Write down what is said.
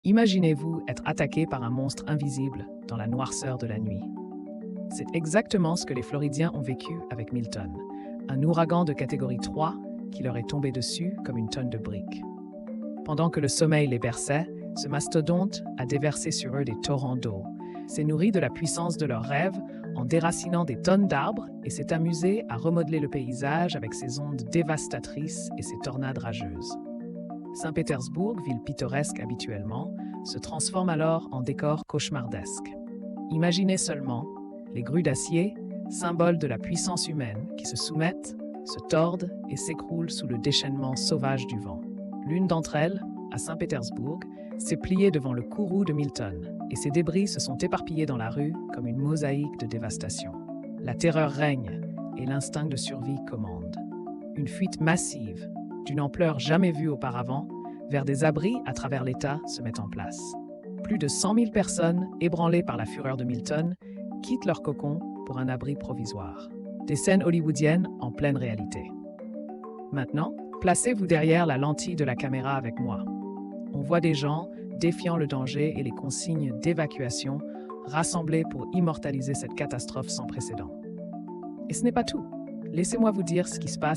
Imaginez-vous être attaqué par un monstre invisible dans la noirceur de la nuit. C'est exactement ce que les Floridiens ont vécu avec Milton, un ouragan de catégorie 3 qui leur est tombé dessus comme une tonne de briques. Pendant que le sommeil les berçait, ce mastodonte a déversé sur eux des torrents d'eau, s'est nourri de la puissance de leurs rêves en déracinant des tonnes d'arbres et s'est amusé à remodeler le paysage avec ses ondes dévastatrices et ses tornades rageuses. Saint-Pétersbourg, ville pittoresque habituellement, se transforme alors en décor cauchemardesque. Imaginez seulement les grues d'acier, symboles de la puissance humaine, qui se soumettent, se tordent et s'écroulent sous le déchaînement sauvage du vent. L'une d'entre elles, à Saint-Pétersbourg, s'est pliée devant le courroux de Milton, et ses débris se sont éparpillés dans la rue comme une mosaïque de dévastation. La terreur règne et l'instinct de survie commande. Une fuite massive, d'une ampleur jamais vue auparavant, vers des abris à travers l'État se met en place. Plus de 100 000 personnes, ébranlées par la fureur de Milton, quittent leur cocon pour un abri provisoire. Des scènes hollywoodiennes en pleine réalité. Maintenant, placez-vous derrière la lentille de la caméra avec moi. On voit des gens, défiant le danger et les consignes d'évacuation, rassemblés pour immortaliser cette catastrophe sans précédent. Et ce n'est pas tout. Laissez-moi vous dire ce qui se passe